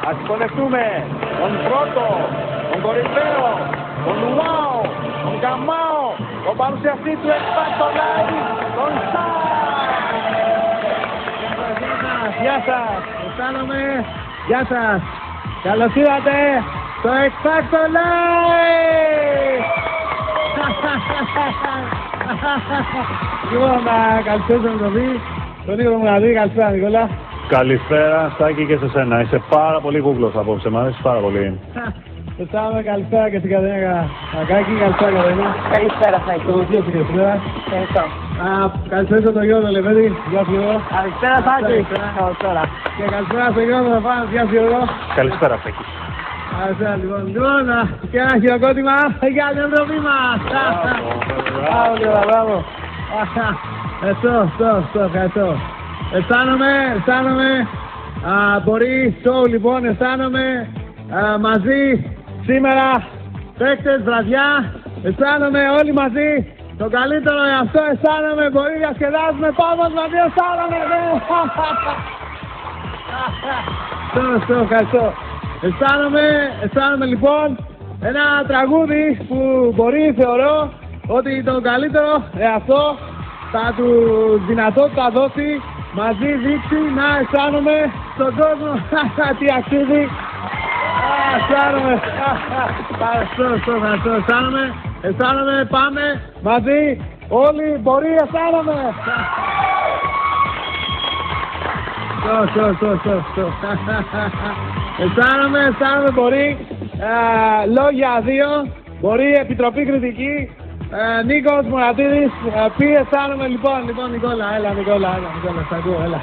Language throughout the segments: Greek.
Ας υποδεχτούμε τον πρώτο, τον κορυφαίο, τον Ουάο, τον Καμάο, τον παρουσιαστή του X Factor Live, τον Σάρ. Γεια σας, αισθάνομαι, γεια σας. Καλώς ήρθατε στο X Factor Live. Λοιπόν, καλησπέρα τον δει, τον Νίκο Μουναδί, καλησπέρα Νικόλα. Καλησπέρα Στάκη και σε σένα, είσαι πάρα πολύ κούκλος απόψε, μ' αρέσει πάρα πολύ. Αισθάνομαι καλησπέρα και στην Κατερίνα Κακάκη, καλησπέρα Κατερίνα. Καλησπέρα Στάκη. Το δύο στην καλησπέρα. Ευχαριστώ. Καλησπέρα στον Γιώργο Λεβέντη, γεια σου Γιώργο. Καλησπέρα Στάκη. Καλησπέρα. Και καλησπέρα στον Γιώργο Θεφάνος, γεια σου Γιώργο. Καλησπέρα Στάκη. Καλησπέρα λοιπόν. Λοιπόν, και ένα χειροκρότημα για την εντροπή μας. Μπράβο Γιώργο, μπράβο. Ευχαριστώ. Αισθάνομαι, μπορεί, show λοιπόν, αισθάνομαι μαζί σήμερα, παίκτες, βραδιά, αισθάνομαι όλοι μαζί, το καλύτερο εαυτό αισθάνομαι, μπορεί, διασκεδάζουμε, πάμε μαζί, αισθάνομαι, ευχαριστώ. Αισθάνομαι λοιπόν ένα τραγούδι που μπορεί, θεωρώ, ότι το καλύτερο εαυτό θα του δυνατότητα δώσει, μαζί δείξει να αισθάνομαι στον κόσμο τι αξίζει. Αισθάνομαι, πάμε μαζί, όλοι μπορεί, αισθάνομαι. Αισθάνομαι μπορεί, λόγια 2, μπορεί επιτροπή κριτική. Νίκος Μουρατίδης, πει αισθάνομαι λοιπόν Νικόλα, σ' ακούω, έλα.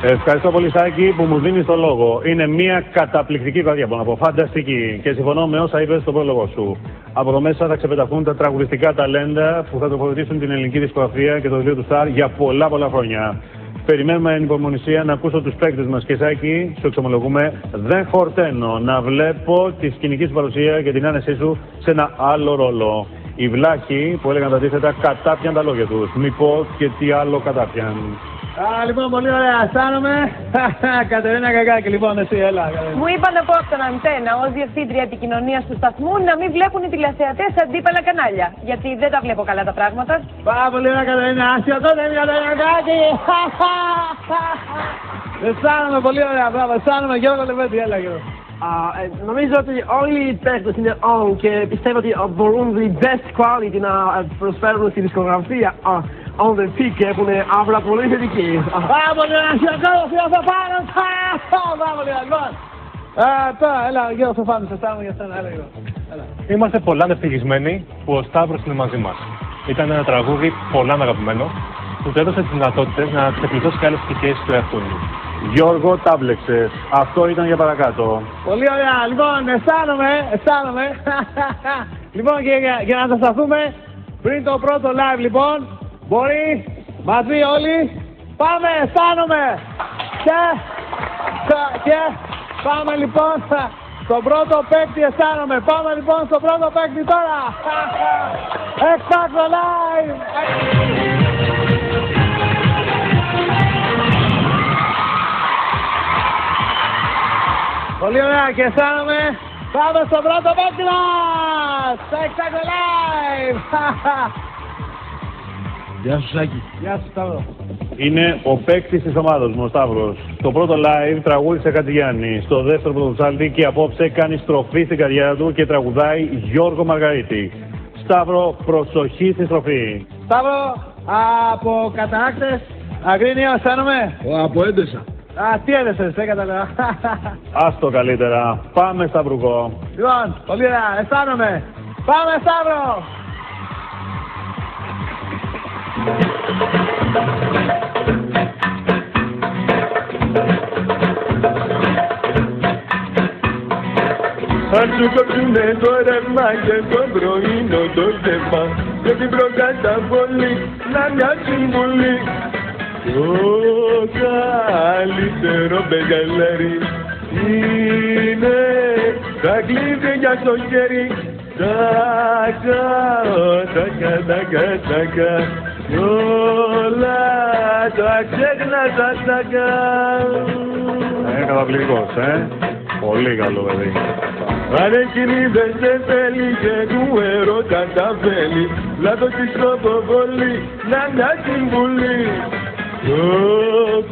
Ευχαριστώ πολύ Στάκη που μου δίνεις το λόγο. Είναι μια καταπληκτική βραδιά, μπορώ να πω, φανταστική. Και συμφωνώ με όσα είπες στον πρόλογο σου. Από εδώ μέσα θα ξεπεταχούν τα τραγουδιστικά ταλέντα που θα τροφοδοτήσουν την ελληνική δισκογραφία και το βιβλίο του Σταρ για πολλά χρόνια. Περιμένουμε ανυπομονησία να ακούσω τους παίκτες μας και Σάκη, σου εξομολογούμε, δεν χορταίνω να βλέπω τη σκηνική σου παρουσία και την άνεσή σου σε ένα άλλο ρόλο. Οι βλάχοι που έλεγαν τα αντίθετα κατάπιαν τα λόγια τους. Μη πω και τι άλλο κατάπιαν. Λοιπόν, πολύ ωραία. Αισθάνομαι. Κατερίνα Κακάκη, λοιπόν, εσύ, έλα. Μου είπαν από τον Αντένα, ως διευθύντρια επικοινωνίας του σταθμού, να μην βλέπουν οι τηλεθεατές αντίπαλα κανάλια. Γιατί δεν τα βλέπω καλά τα πράγματα. Πάρα πολύ ωραία, Κατερίνα. Ασιωτώνε, Κατερίνα Κακάκη. Αισθάνομαι πολύ ωραία, μπράβο. Αισθάνομαι, Γιώργο Λεβέντη, έλα, Γιώργο. Νομίζω ότι όλοι οι παίκτες είναι on και πιστεύω ότι μπορούν the best quality να προσφέρουν στη δισκογραφία on the peak και έχουν αύρα πολύ θετική. Πάρα πολύ ωραία, Γιώργο Θεφάνος. Πάρα πολύ ωραία, λοιπόν. Τώρα, έλα, Γιώργο Θεφάνος, αισθάνομαι για σένα, έλα, Γιώργο. Είμαστε πολλά ευτυχισμένοι που ο Σταύρος είναι μαζί μας. Ήταν ένα τραγούδι πολλά αγαπημένο που του έδωσε τις δυνατότητες να ξεπληθώσει και άλλες πτυχές του εαυτού του. Γιώργο, τα μπλέξες. Αυτό ήταν για παρακάτω. Πολύ ωραία. Λοιπόν, αισθάνομαι. Λοιπόν, και για να ζεσταθούμε, πριν το πρώτο live, λοιπόν, μπορεί, μαζί όλοι, πάμε, αισθάνομαι. Και πάμε, λοιπόν, στον πρώτο παίκτη, αισθάνομαι. Πάμε, λοιπόν, στον πρώτο παίκτη τώρα. X Factor Live. Πολύ ωραία και αισθάνομαι. Πάμε στο πρώτο παίκτη μας! X Factor Live! Γεια σου Σάκη. Γεια σου Σταύρο. Είναι ο παίκτης της ομάδας μου, ο Σταύρος. Στο πρώτο live τραγούδισε Χατζηγιάννη. Στο δεύτερο πρωτοψάλτη και απόψε κάνει στροφή στην καριέρα του και τραγουδάει Γιώργο Μαργαρίτη. Σταύρο, προσοχή στη στροφή. Σταύρο, από καταράκτες, Αγρίνιο, αισθάνομαι. Από Έντεσα. Τι έδεσες, δεν κατάλαβα. Άστο καλύτερα. Πάμε Σταυρουκό. Λοιπόν, πολύ ωραία, αισθάνομαι. Πάμε Σταύρο! Αν σου κόψουνε το ρεύμα και το πρωινό το θέμα και την προκαταβολή να μια συμβουλή. Το καλύτερο μπεγαλέρι είναι τα κλειδιά στο χέρι. Τακα κι όλα τα ξέχνα. Καταπληκτικός, Πολύ καλό παιδί. Αν εκείνη δεν σε θέλει και του έρωτα τα θέλει, να το τυξώ το πολύ, να μια συμβουλή. Το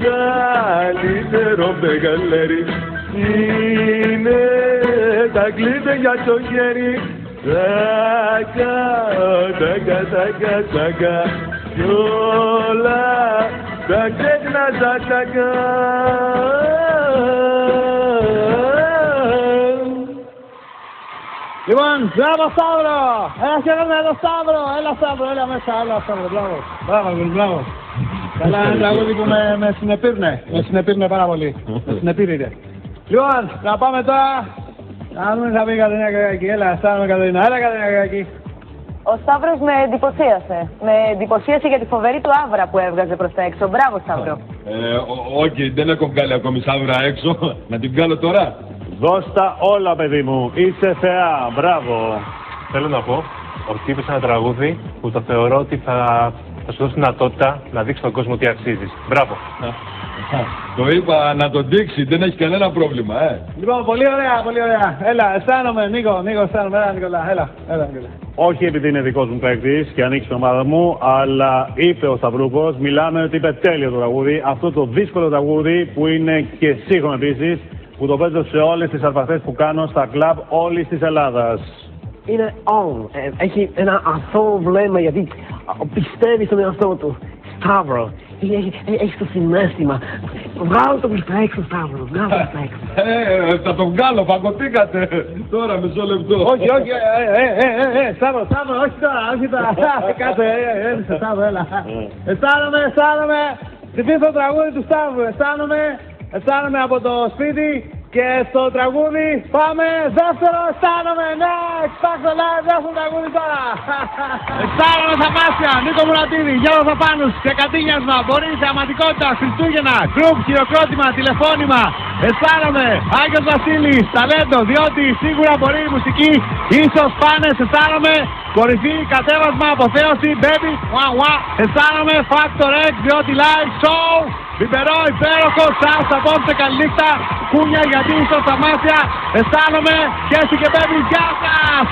καλύτερο μεγαλέρι είναι τα κλείδε για το χέρι. Τάκα, τάκα, τάκα, τάκα, κι όλα τα ξέχνα τα τάκα. Λοιπόν, μπράβο Σταύρο! Έλα χαίρομαι εδώ Σταύρο! Έλα Σταύρο, έλα μέσα, έλα Σταύρο, μπράβο! Μπράβο, μπράβο! Καλά, είναι τραγούδι που με συνεπήρνε πάρα πολύ. Με συνεπήρνε. Λοιπόν, να πάμε τώρα. Να δούμε τι θα πει η Κατερίνα Κακάκη. Έλα, αισθάνομαι Κατερίνα. Έλα Κατερίνα Κακάκη. Ο Σταύρος με εντυπωσίασε. Με εντυπωσίασε για τη φοβερή του άβρα που έβγαζε προς τα έξω. Μπράβο Σταύρο. Όχι, δεν έχω βγάλει ακόμη σαύρα έξω. Να την βγάλω τώρα. Δώσ' τα όλα παιδί μου, είσαι θεά, μπράβο. Θέλω να πω ότι είπες ένα τραγούδι που το θεωρώ ότι θα σου δώσει δυνατότητα να δείξει στον κόσμο τι αξίζεις. Μπράβο. Το είπα να τον δείξει, δεν έχει κανένα πρόβλημα, Λοιπόν, πολύ ωραία, πολύ ωραία. Έλα, αισθάνομαι, Νίκο, αισθάνομαι. Έλα, Νικολά, έλα, Νικολά. Όχι επειδή είναι δικός μου παίκτης και ανοίξει την ομάδα μου, αλλά είπε ο Σταυρούκος, μιλάμε ότι είπε τέλειο το τραγούδι, αυτό το δύσκολο τραγούδι που είναι και σύγχρονο επίσης, που το παίζω σε όλες τις αρπακτές που κάνω στα κλαμπ όλης της Ελλάδας. Είναι on. Έχει ένα αθώο βλέμμα γιατί πιστεύει στον εαυτό του. Σταύρο, έχει το συναίσθημα. Βγάλω το προς τα έξω, Σταύρο, βγάλω το προς τα έξω. Θα το βγάλω, παγκοτήκατε. Τώρα, μισό λεπτό. Όχι, Σταύρο, όχι τώρα. Κάτσε, Σταύρο, έλα. Αισθάνομαι. Ψηφίζω το τραγούδι του Σταύρου. Αισθάνομαι από το σπίτι και στο τραγούδι πάμε δεύτερο. Αισθάνομαι, next, Factor Live, δεύτερο τραγούδι τώρα. Αισθάνομαι Θαμάσια, Νίκο Μουρατίδη, Γιώργο Θαπάνους, ξεκατίνιασμα, μπορεί, θεαματικότητα, Χριστούγεννα, γκρουπ, χειροκρότημα, τηλεφώνημα. Αισθάνομαι, Άγιος Βασίλης, ταλέντο, διότι σίγουρα μπορεί η μουσική, ίσως πάνε, αισθάνομαι, κορυφή, κατέβασμα, αποθέωση, baby, αισθάνομαι, Factor X, διότι live show. Βιπερό, υπέροχο, σας απόψε, καληνύχτα, κούνια γιατί στο Θαμάσια, αισθάνομαι και εσύ και baby, γεια σας!